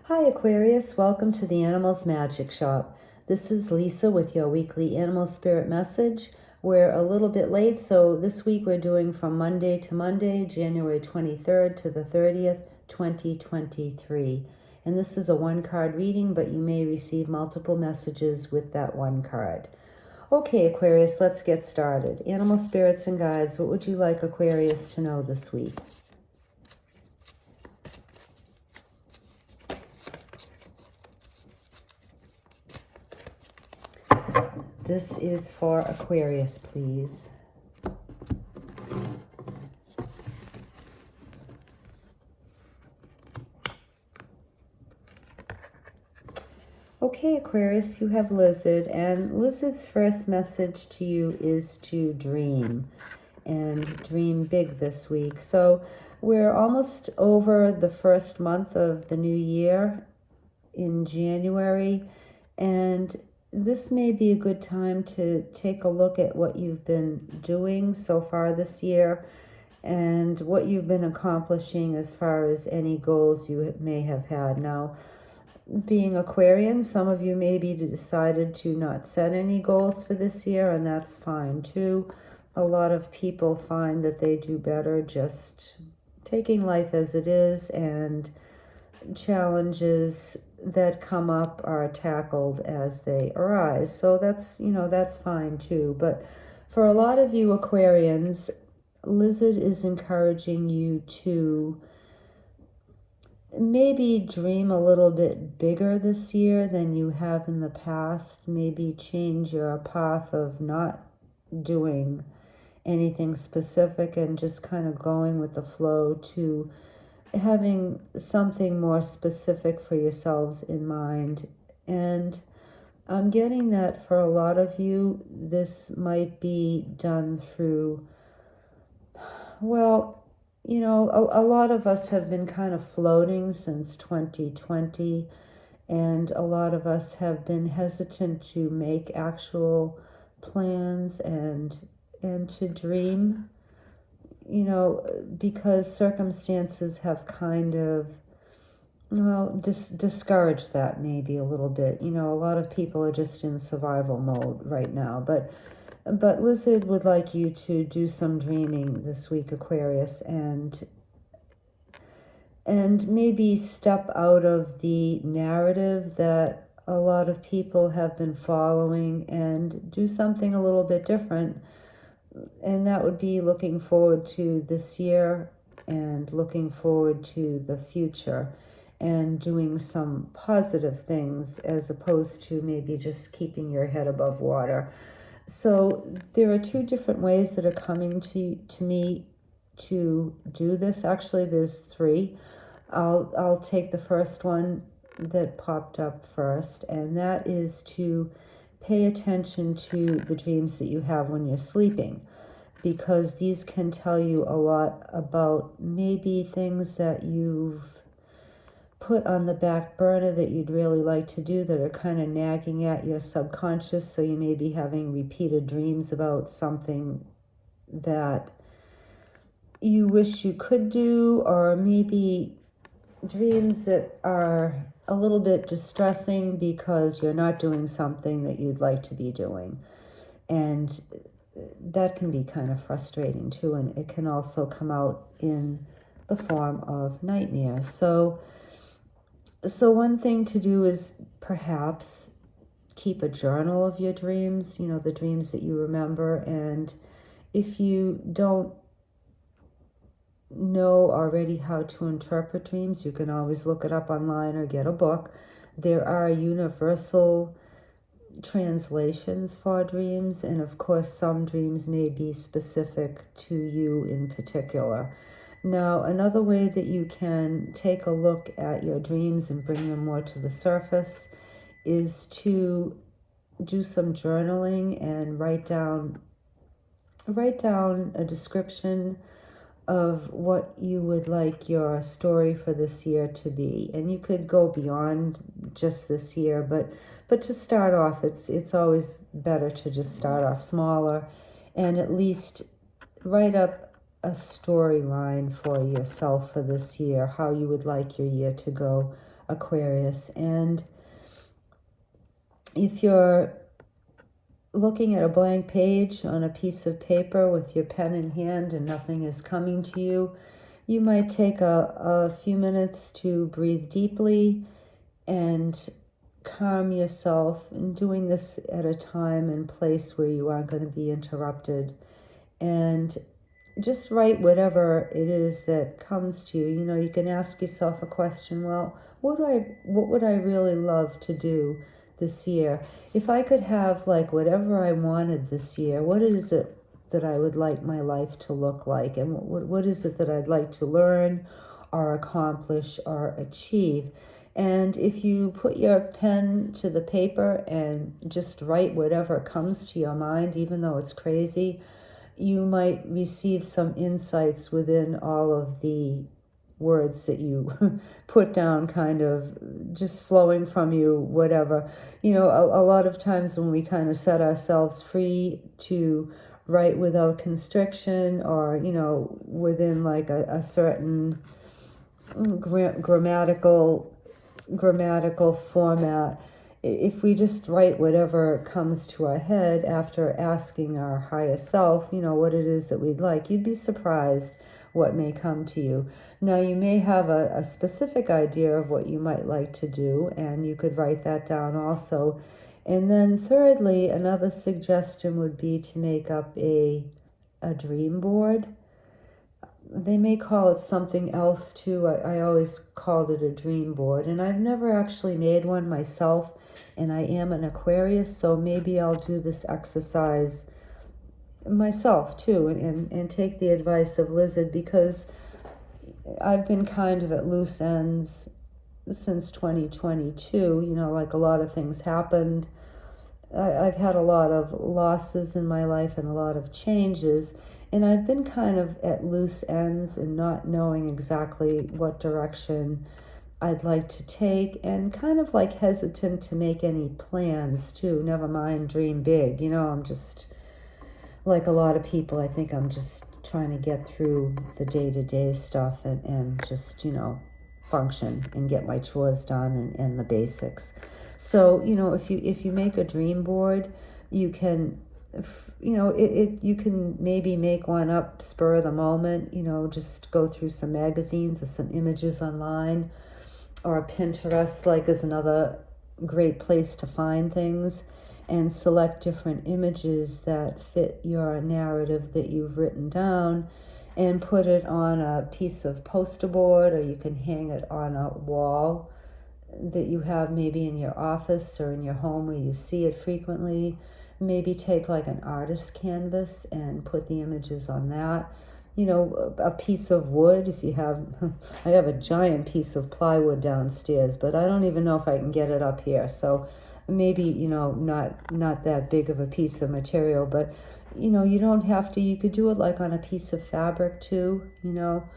Hi Aquarius, welcome to the Animals Magic Shop. This is Lisa with your weekly animal spirit message. We're a little bit late, so this week we're doing from Monday to Monday, January 23rd to the 30th, 2023. And this is a one-card reading, but you may receive multiple messages with that one card. Okay, Aquarius, let's get started. Animal spirits and guides, what would you like Aquarius to know this week? This is for Aquarius, please. Okay, Aquarius, you have Lizard, and Lizard's first message to you is to dream, and dream big this week. So we're almost over the first month of the new year in January, and this may be a good time to take a look at what you've been doing so far this year and what you've been accomplishing as far as any goals you may have had. Now, being Aquarian, some of you maybe decided to not set any goals for this year, and that's fine too. A lot of people find that they do better just taking life as it is, and challenges that come up are tackled as they arise. So that's fine too. But for a lot of you Aquarians, Lizard is encouraging you to maybe dream a little bit bigger this year than you have in the past. Maybe change your path of not doing anything specific and just kind of going with the flow to having something more specific for yourselves in mind. And I'm getting that for a lot of you, this might be done through, well, a lot of us have been kind of floating since 2020, and a lot of us have been hesitant to make actual plans and to dream, because circumstances have kind of, discouraged that maybe a little bit. A lot of people are just in survival mode right now, but Lizard would like you to do some dreaming this week, Aquarius, and maybe step out of the narrative that a lot of people have been following and do something a little bit different. And that would be looking forward to this year and looking forward to the future and doing some positive things as opposed to maybe just keeping your head above water. So there are two different ways that are coming to me to do this. Actually, there's three. I'll take the first one that popped up first, and that is to pay attention to the dreams that you have when you're sleeping, because these can tell you a lot about maybe things that you've put on the back burner that you'd really like to do that are kind of nagging at your subconscious. So you may be having repeated dreams about something that you wish you could do, or maybe dreams that are a little bit distressing because you're not doing something that you'd like to be doing. And that can be kind of frustrating too, and it can also come out in the form of nightmares. So one thing to do is perhaps keep a journal of your dreams, the dreams that you remember. And if you don't know already how to interpret dreams, you can always look it up online or get a book. There are universal translations for dreams, and of course some dreams may be specific to you in particular. Now, another way that you can take a look at your dreams and bring them more to the surface is to do some journaling and write down a description of what you would like your story for this year to be. And you could go beyond just this year, but to start off, it's always better to just start off smaller and at least write up a storyline for yourself for this year, how you would like your year to go Aquarius. And if you're looking at a blank page on a piece of paper with your pen in hand and nothing is coming to you, you might take a few minutes to breathe deeply and calm yourself, and doing this at a time and place where you aren't going to be interrupted. And just write whatever it is that comes to you. You know, you can ask yourself a question, well, what would I really love to do this year? If I could have like whatever I wanted this year, what is it that I would like my life to look like? And what is it that I'd like to learn or accomplish or achieve? And if you put your pen to the paper and just write whatever comes to your mind, even though it's crazy, you might receive some insights within all of the words that you put down, kind of just flowing from you, whatever. You know, a lot of times when we kind of set ourselves free to write without constriction, or, you know, within like a certain grammatical format, if we just write whatever comes to our head after asking our higher self, you know, what it is that we'd like, you'd be surprised what may come to you. Now, you may have a specific idea of what you might like to do, and you could write that down also. And then thirdly, another suggestion would be to make up a dream board. They may call it something else too. I always called it a dream board, and I've never actually made one myself, and I am an Aquarius, so maybe I'll do this exercise myself too, and take the advice of Lizard, because I've been kind of at loose ends since 2022. You know, like a lot of things happened. I've had a lot of losses in my life and a lot of changes, and I've been kind of at loose ends and not knowing exactly what direction I'd like to take, and kind of like hesitant to make any plans too, never mind dream big. You know, I'm just like a lot of people. I think I'm just trying to get through the day-to-day stuff and just, you know, function and get my chores done and the basics. So, you know, if you make a dream board, you can, you know, you can maybe make one up spur of the moment, you know, just go through some magazines or some images online, or Pinterest, like, is another great place to find things, and select different images that fit your narrative that you've written down, and put it on a piece of poster board, or you can hang it on a wall that you have maybe in your office or in your home where you see it frequently. Maybe take like an artist canvas and put the images on that. You know, a piece of wood, if you have, I have a giant piece of plywood downstairs, but I don't even know if I can get it up here. So maybe, you know, not that big of a piece of material, but, you know, you don't have to, you could do it like on a piece of fabric too, you know.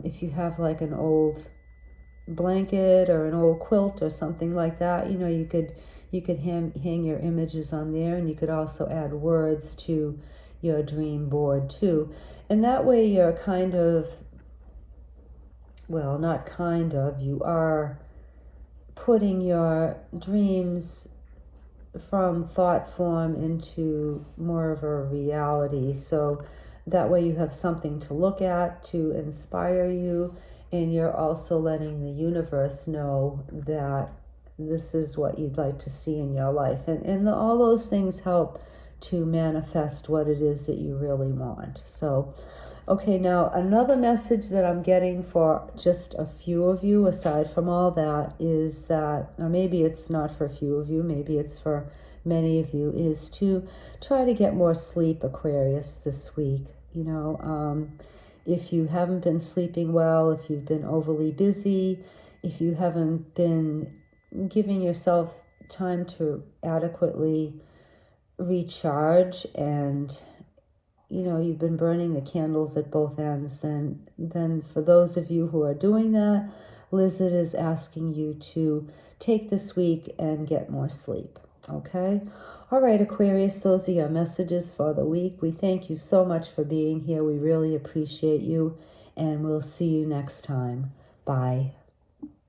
If you have like an old blanket or an old quilt or something like that, you know, you could hang your images on there, and you could also add words to your dream board too. And that way you're kind of, well, not kind of, you are putting your dreams from thought form into more of a reality. So that way you have something to look at to inspire you, and you're also letting the universe know that this is what you'd like to see in your life. And all those things help to manifest what it is that you really want. So, okay, now another message that I'm getting for just a few of you, aside from all that, is that, or maybe it's not for a few of you, maybe it's for many of you, is to try to get more sleep, Aquarius, this week. You know, if you haven't been sleeping well, if you've been overly busy, if you haven't been giving yourself time to adequately recharge, and, you know, you've been burning the candles at both ends, and then for those of you who are doing that, Lizard is asking you to take this week and get more sleep. Okay? All right, Aquarius, those are your messages for the week. We thank you so much for being here. We really appreciate you, and we'll see you next time. Bye.